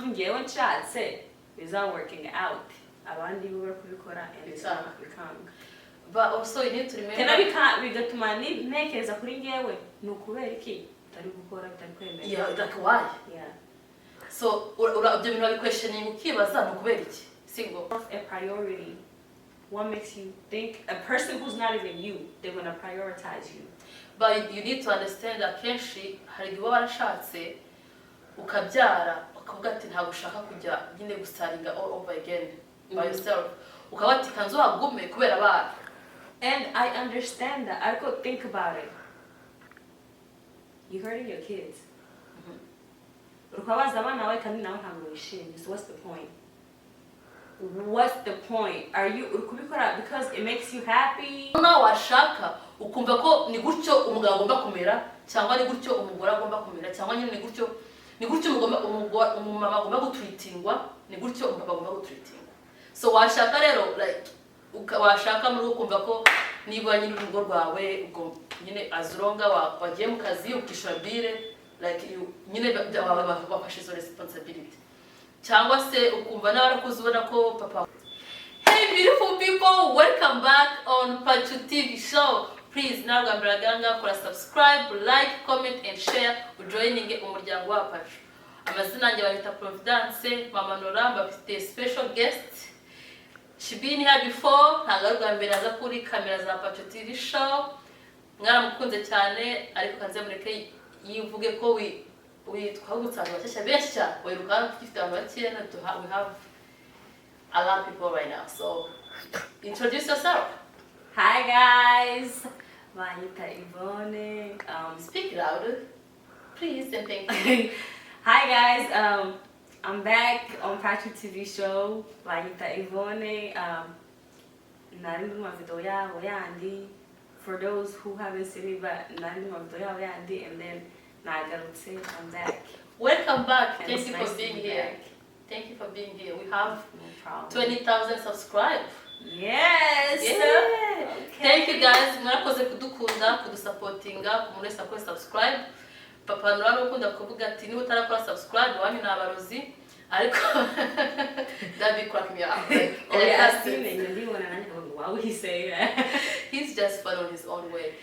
ngewe nshatse without working out abandi bo bari kubikora and bikanga. But also you need to remember bigatuma ntekereza kuri ngewe ni ukubera iki utari gukora bitari kwemera. Yeah, like why? Yeah. So ibyo bintu bari questioning ukibaza ni ukubera iki? Single. A priority. What makes you think a person who's not even you, they're gonna prioritize you? But you need to understand that kenshi hari igihe warashatse ukabyara ukavuga ati ntabwo ushaka kujya nyine gusaringa all over again by yourself. Ukabati kanzo wagume kubera abana. And I understand that. I could think about it. You're hurting your kids. Ukabaza abana bawe kandi nawe ntabwo wishimye. So what's the point? What's the point? Are you kubikora because it makes you happy? Nawe washaka ukumva ko ni gutyo umugabo agomba kumera cyangwa ni gutyo umugore agomba kumera cyangwa nyine ni gutyo umumama agomba gutreatingwa ni gutyo umupapa agomba gutreatingwa. So washaka rero like washaka muri ukumva ko niba nyine urugo rwawe ubwo nyine azuronga wagiye mu kazi ukishura bire like nyine bafashe izo responsibility cyangwa se ukumva n'abarakuze ubona ko papa. Hey beautiful people, welcome back on Pachu TV show. Please nagambiraganga kora subscribe, like, comment and share ujoininge umuryango wa Pachu. Amazina yanjye bahita Providence, Mama Nora, bafite special guest. She been here before, ntagarugwa mbere aza kuri kamera za Pachu TV show. Mwaramukunze cyane ariko kanze mureke yivuge ko we twagutsanwa cyashya benshi cyane wiruka ufite abantu bakire na we have a lot of people right now. So introduce yourself. Hi guys, Vanita Ivone. Speak louder, please, and thank you. Hi guys, I'm back on Pachu TV show. Vanita Ivone. Narindu video yandi. For those who haven't seen it, but narindu video yandi, and then I'm back. Welcome back. And thank you nice for being be here. back. Thank you for being here. We have No 20,000 subscribers. Yes. Yeah. Okay. Thank you guys. Mwarakoze kudukunda, kudusupportinga, kumuresa ko subscribe. Papa Nora n'ukunda kuvuga ati niba utarakora subscribe wanyu nabarozi. Ariko that be crack me up. Like, oh yeah, I've seen it. Why would he say that? He's just fun on his own way.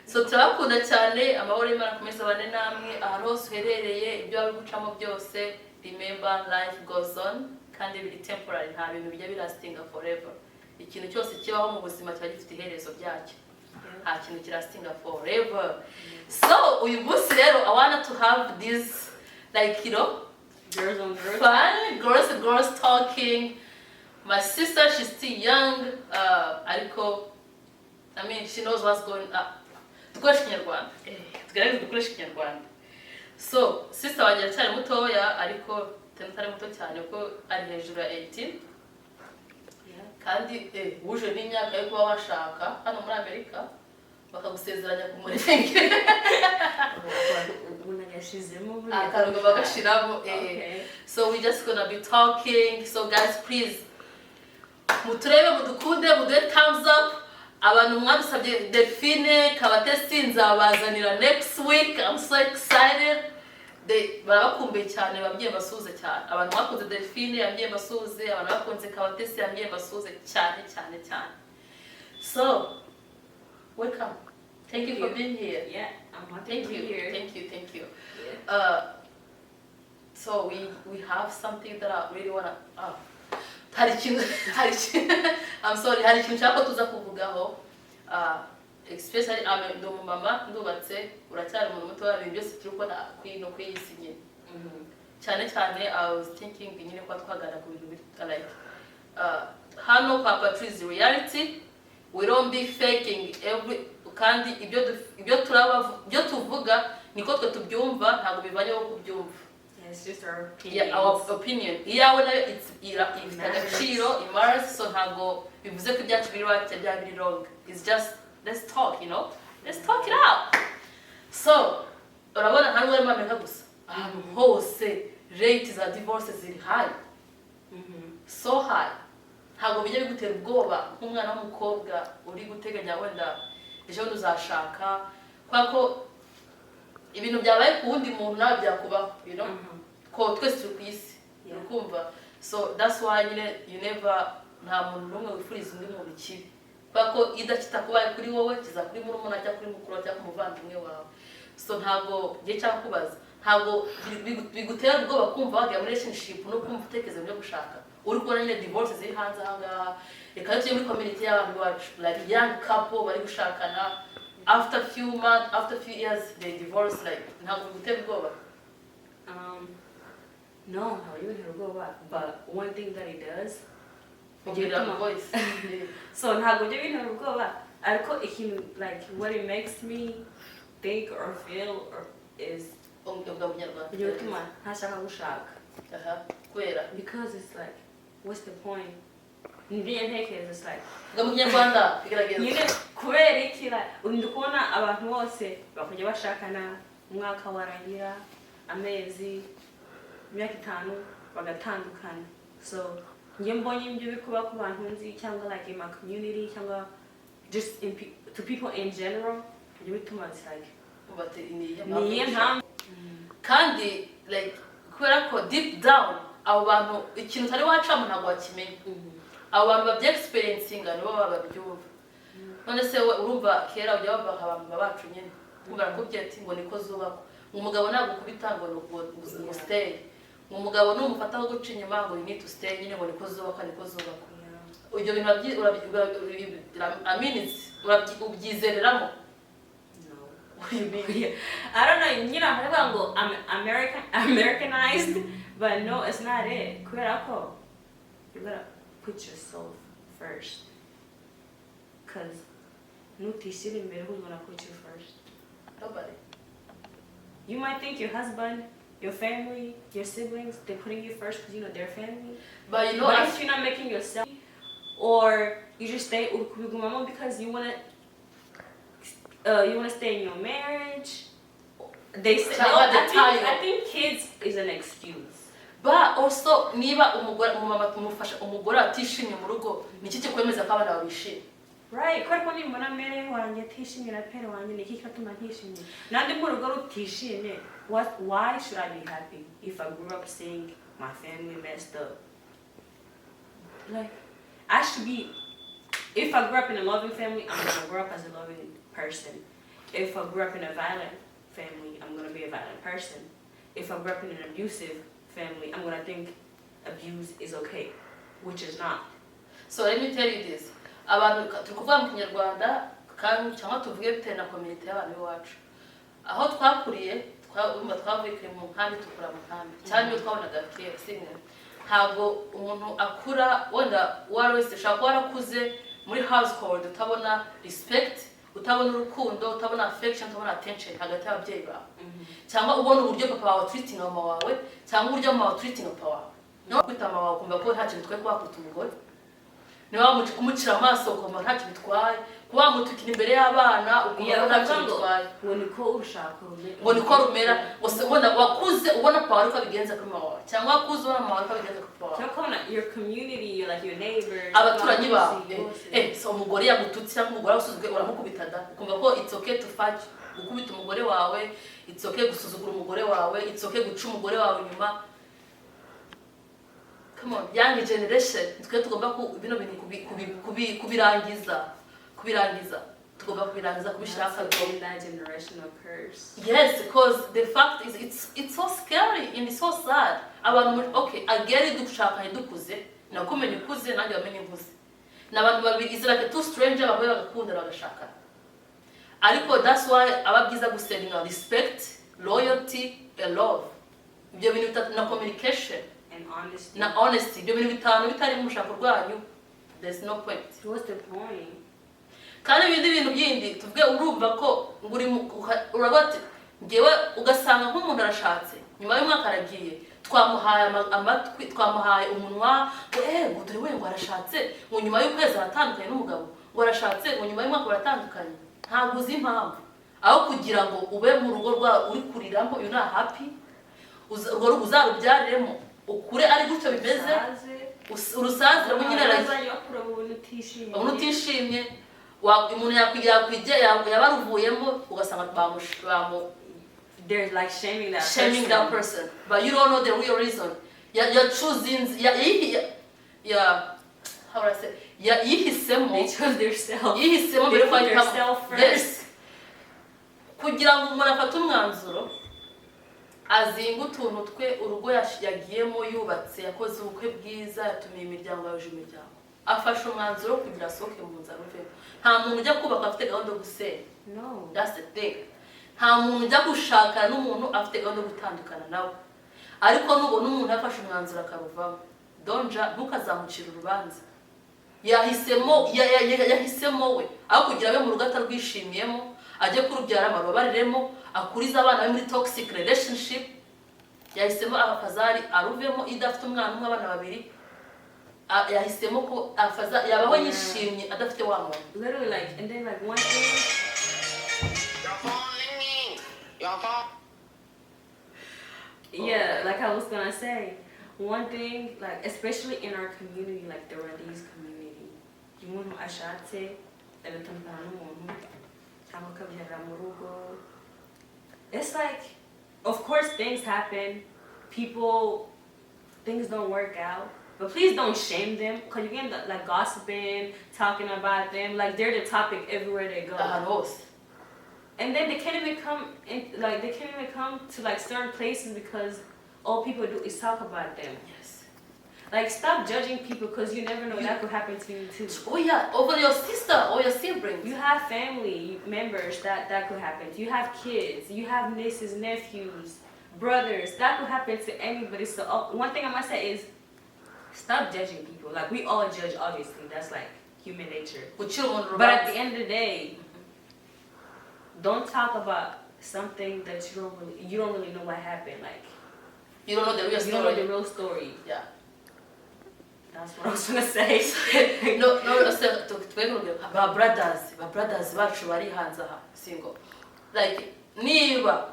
So turakunda cyane amahoro y'Imana kumeza bane namwe ahantu hose uherereye ibyo ari gucamo byose. Remember life goes on kandi biri temporary nta bintu bijya birastinga forever. Ikintu cyose kibaho mu buzima cyari gifite iherezo ryacyo. Nta kintu kirastinga forever. So uyu munsi rero I want to have this like girls on girls fun girls talking. My sister, she's still young, ariko I mean she knows what's going on. Dukoresha Kinyarwanda. Tugerageze dukoresha Kinyarwanda. So sister wanjye aracyari mutoya ariko atari muto cyane ko ari hejuru ya 18. Kandi wuje n'imyaka yo kuba washaka hano muri Amerika bakagusezeranya ku murenge. Akarugo bagashiramo. So we just gonna be talking. So guys, please muturebe mudukunde muduhe thumbs up. Abantu mwabisabye Delphine Kabatesi nzabazanira next week. I'm so excited. Barabakumbuye cyane babwiye basuze cyane. Abantu bakunze Delphine yambwiye basuze, abantu bakunze Kabatesi yambwiye basuze cyane. So, welcome. Thank you for being here. Yeah, I'm happy to be here. Thank you. Yeah. So we have something that I really wanna. I'm sorry, hari ikintu nshaka tuza kuvugaho. Especially ndo mama ndubatse uracyari umuntu muto y'ibintu byose turi gukora kwino kwiyisinye. Cyane I was thinking nyine kwa twagana ku bintu like hano kwa Patri's reality. We don't be faking kandi ibyo tuvuga niko twe tubyumva ntabwo bivanye wo kubyumva. It's just our opinion. Yeah, our opinion. Iyawe nayo it's agaciro imars so ntabwo bivuze ko ibyacu biri right cyangwa biri wrong. It's just let's talk, let's talk it out. So urabona hano wari Amerika gusa hose rate za divorce ziri high. So high. Ntabwo bijya bigutera ubwoba nk'umwana w'umukobwa uri guteganya wenda ejo uzashaka kwa ko ibintu byabaye ku wundi muntu nawe byakubaho, ko twese turi ku isi Yeah. ukumva so that's why you never nta muntu n'umwe wifuriza undi muntu ikibi kubera ko kitakubaye kuri wowe kiza kuri murumuna cyangwa kuri mukuru cyangwa ku muvandimwe wawe so ntabwo ngiye cyangwa kubaza ntabwo bigutera ubwoba kumva wagiye muri relationship no kumva utekereza byo gushaka uri kubona nyine divorce ziri hanze ahangaha reka tuye muri community y'abantu bacu like young couple bari gushakana after few months after few years they divorce like ntabwo bigutera ubwoba no ntabwo bintera ubwoba but one thing that it does voice so ntabwo byo bintera ubwoba ariko ikintu like what it makes me think or feel or is ibyo bituma ntashaka gushaka kubera because it's like what's the point nibyo ntekereza it's like mu Kinyarwanda bigaragaza nyine kubera iki ndi kubona abantu bose bakujya bashakana umwaka warangira amezi imyaka 5 bagatandukana so njye mbonye ibyo bikuba ku bantu nzi cyangwa like in my community cyangwa just to people in general ibyo bituma it's like niye mpamvu kandi like kubera ko deep down abo bantu ikintu utari wacamo ntabwo wakimenya abo bantu babye experiencinga nibo babyumva none se urumva kera ujya bava abantu babacu nyine kumva ko ati ngo niko zubako umugabo ntabwo kubita ngo stay umugabo numufata aho guca inyuma ngo you need to stay nyine ngo niko zubako ibyo bintu ubyizereramo I don't know, you know, I'm Americanized, but no, it's not it. You gotta put yourself first. Because who's gonna put you first? Nobody. You might think your husband, your family, your siblings, they're putting you first because you know their family. But you know, but if you're not making yourself, or you just stay because you wanna stay in your marriage. They say I think kids is an excuse. But also niba umumama kumufasha umugore atishimye mu rugo niki kikwemeza ko abana babishimye. Right, kwa kwani mbona mere wanjye atishimye na pere wanjye niki katuma ntishimye. Nandi mu rugo rutishimye. Why should I be happy if I grew up seeing my family messed up? Like I should be. If I grew up in a loving family, I'm gonna grow up as a loving person. If I grew up in a violent family, I'm gonna be a violent person. If I grew up in an abusive family, I'm gonna think abuse is okay, which is not. So let me tell you this. Abantu tukuvuga mu Kinyarwanda kandi cyangwa tuvuge bitewe na community y'abantu bacu. Aho twakuriye twavuye mu nkambi tukura mu nkambi. Cyane iyo twabonaga kera singe. Ntabwo umuntu akura wenda wari wese ushaka warakuze muri household utabona respect, utabona urukundo, utabona affection, utabona attention hagati y'ababyeyi bawe. Cyangwa ubona uburyo papa wawe treating mama wawe, cyangwa uburyo mama wawe treating papa wawe. No kwita mama wawe kumva ko nta kintu twe kwakuta umugore. Ni wa kumucira amaso ukumva nta kintu bitwaye. Kuba mutukina imbere y'abana ukumva nta kintu bitwaye. Ngo niko urushaka rumera. Ngo niko rumera, ubona wakuze ubona papa wawe ko bigenza kuri mama wawe. Cyangwa wakuze ubona mama wawe ko bigenza kuri papa wawe. Cyangwa kubona your community, like your neighbors. Abaturanyi bawe. So umugore yagututse cyangwa umugore usuzugwe uramukubita da. Ukumva ko it's okay to fight. Gukubita umugore wawe, it's okay gusuzugura umugore wawe, it's okay guca umugore wawe nyuma. Come on, young generation, twe tugomba bino bintu kubirangiza. Tugomba kubirangiza kubishaka that generational curse. Yes, because the fact is it's so scary and it's so sad. Abantu okay, ageri dushaka ndukuze, nakumenya ukuze nanjye bamenye nkuze. Nabantu babiri is like two stranger bahoye bagakundana bagashaka. Ariko that's why ababyiza gusenga respect, loyalty and love. Ibyo bintu bitatu na communication and honesty. Na honesty. Ibyo bintu bitanu bitari mu shaka rwanyu, there's no point. What's the point? Kandi ibindi bintu byindi tuvuge urumva ko nguri urabati ngewe ugasanga nk'umuntu arashatse nyuma y'umwaka aragiye twamuhaye amatwi twamuhaye umunwa ngo dore we ngo arashatse ngo nyuma y'ukwezi aratandukanye n'umugabo ngo arashatse ngo nyuma y'umwaka baratandukanye ntabwo uzi impamvu aho kugira ngo ube mu rugo rwa uri kuriramo you're not happy urwo uzarubyaremo ukure ari gutyo bimeze urusazire mu nyine aragiye umuntu utishimye umuntu yakwigira yabaruvuyemo ugasanga bamu they're like shaming that person, but you don't know the real reason. how would I say, yihisemo They chose themselves. yihisemo They mbere put ko themselves first. yes kugira ngo umuntu afate umwanzuro azinga utuntu twe urugo yagiyemo yubatse yakoze ubukwe bwiza yatumiye imiryango yaje imiryango afashe umwanzuro kugira asohoke mu nzara uvemo nta muntu ujya kubaka afite gahunda yo gusenya No. that's the thing nta muntu ujya gushakana n'umuntu afite gahunda yo gutandukana nawe ariko nubona umuntu yafashe umwanzuro akaruvamo donja ntukazamucira urubanza yahisemo we aho kugira abe mu rugo atarwishimiyemo ajye kurubyara amababariremo akuriza abana be muri toxic relationship yahisemo afazari aruvemo idafite umwana umwe abana babiri yahisemo ko afaza yabaho yishimye adafite wa muntu Literally like, and then like one thing. Yeah, like I was gonna say, one thing, like especially in our community, like the Rwandese community, you want to ashate, it's like, of course things happen, things don't work out, but please don't shame them, cause you get like gossiping, talking about them, like they're the topic everywhere they go. And then they can't even come to like certain places because all people do is talk about them. Yes. Like stop judging people because you never know that could happen to you too. Oh yeah, over your sister or your siblings. You have family members that could happen to. You have kids, you have nieces, nephews, brothers. That could happen to anybody. So one thing I must say is stop judging people. Like we all judge, obviously. That's like human nature. But at the end of the day, don't talk about something that you don't really know what happened. Like you don't know the real story. You don't know the real story. Yeah. That's what I was gonna say. no, ba brothers bacu bari hanze aha single. Like niba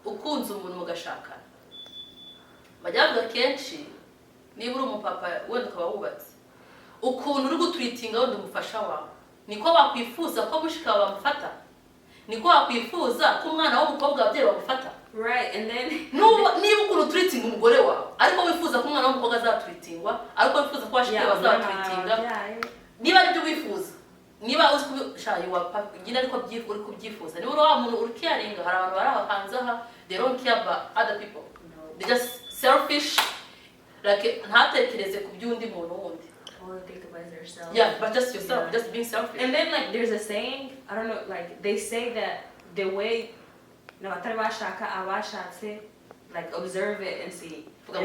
ukunze umuntu mugashakana. Bajyavuga kenshi niba uri umupapa wenda ukaba wubatse. Ukuntu uri guturitinga wenda umufasha wawe. Niko bakwifuza ko mushika bamufata. Niko wakwifuza ko umwana w'umukobwa abyeyi bamufata. Right, and then niba ukuntu turitinga umugore wawe ariko wifuza ko umwana w'umukobwa azaturitingwa ariko wifuza ko washike bazaturitinga niba ari byo wifuza niba uzi kubishaye wapa nyine ariko uri kubyifuza niba uri wa muntu uri caringa hari abantu bari ahanze aha they don't care about other people they just selfish like ntatekereze ku by'undi muntu wundi. All they think about is themselves. Yeah, but just yourself, just being selfish. And then like there's a saying, I don't know, like they say that the way like observe it and see. The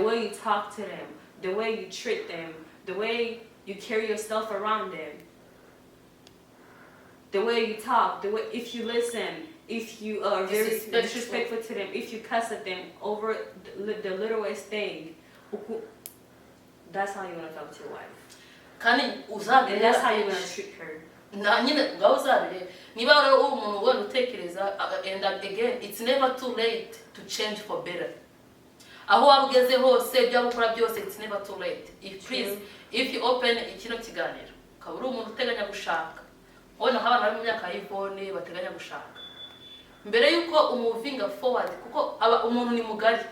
way you talk to them, the way you treat them, the way you carry yourself around them, the way you talk, the way if you listen, if you are very disrespectful to them, if you cuss at them over the littlest thing, that's how you want to talk to your wife. And that's how you're going to treat her. And again, it's never too late to change for better. It's never too late. If you open ikino kiganiro, ukaba umuntu uteganya gushaka, ubona nk'abana bari mu myaka y'ivone bateganya gushaka. Mbere yuko umuvinga forward, kuko umuntu ni mugari.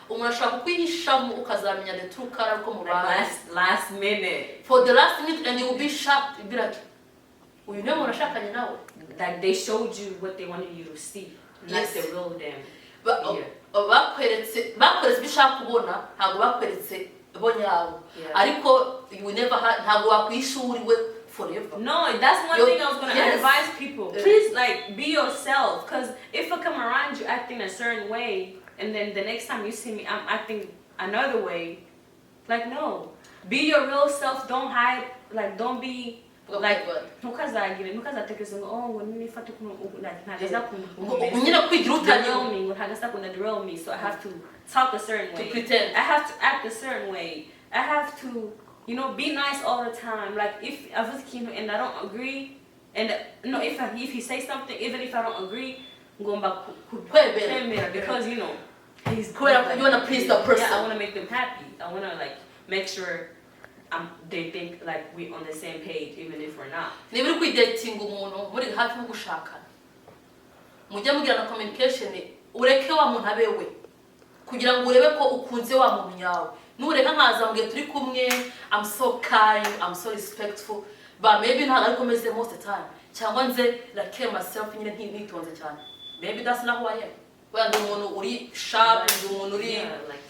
Umuntu ashaka kwihishamo ukazamenya the true color ko mubana last minute. For the last minute and you will be shocked. You'll be like, uyu niwe muntu ashakanye nawe. Like they showed you what they wanted you to see, not the real them. Bakweretse bishaka kubona ntabwo bakweretse bo nyabo. Ariko you never ntabwo wakwishuriwe forever. No, that's one thing I was going to advise people. Please like be yourself, because if I come around you acting a certain way and then the next time you see me I'm acting another way, like no, be your real self. Don't hide, like don't be like because I get it because I think it's when me fatu like drill me, so I have to talk a certain way, to pretend. I have to act a certain way, I have to be nice all the time. Like if I was and I don't agree, and if he say something, even if I don't agree, I'm going back because he's you wanna please the person. Yeah, I wanna make them happy. I wanna like make sure they think like we on the same page, even if we're not. Niba uri kwidating umuntu muri hafi yo gushakana mujye mugirana communication, ureke wa muntu abewe kugira ngo urebe ko ukunze wa muntu nyawe. Nureka nkaza mugihe turi kumwe, I'm so kind, I'm so respectful, but maybe ntabwo ariko meze most of the time, cyangwa nze like myself nyine ntitonze cyane. Maybe that's not who I am. When the umuntu uri sharp, the umuntu uri,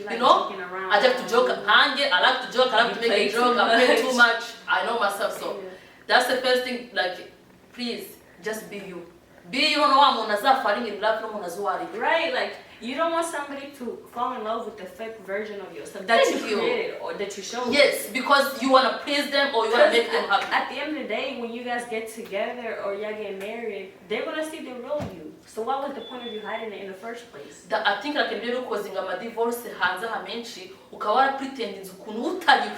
you know, I like to joke, I like to joke, I like to make a joke, I play too much, I know myself, so that's the first thing, like, please, just be you. Be you, no one is falling in love, no one is worried. Right, like, you don't want somebody to fall in love with the fake version of yourself that you created or that you showed. Yes, because you want to please them or you want to make them happy. At the end of the day, when you guys get together or y'all get married, they're going to see the real you. So what was the point of you hiding it in the first place? I think like in causing a divorce hanze hamenshi ukaba pretending ukuntu utariwe.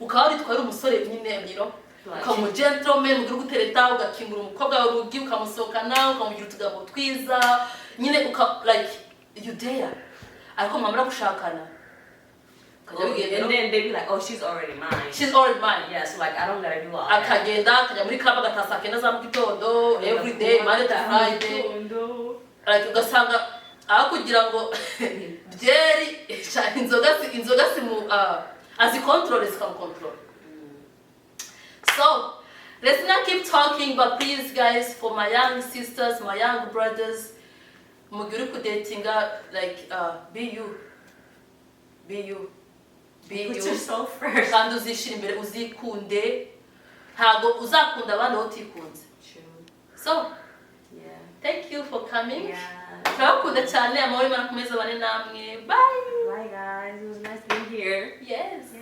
Ukaba ritwara umusore nyine, you know, ukamu gentleman ugira gutereta ugakingura umukobwa wawe urugi ukamusohokana ukamugira utugambo twiza nyine like you dare. Ariko mwamara gushakana. And then they be like, oh, she's already mine. She's already mine. Yeah, so like I don't gotta do all that. Akagenda akajya muri club agatasa kenda za mugitondo every day Monday to Friday. Like ugasanga aho kugira ngo byeri inzoga si mu azicontrol zikamucontrol. So let's not keep talking, but please guys, for my young sisters, my young brothers, mugiri kudatinga, like be you. Be you. Put yourself first. Kandi uzishira imbere uzikunde, ntago uzakunda abandi utikunze. So yeah, thank you for coming. Yeah, turakunda cyane amahoro y'Imana kumeza bane namwe. Bye. Bye guys, it was nice being here. Yes.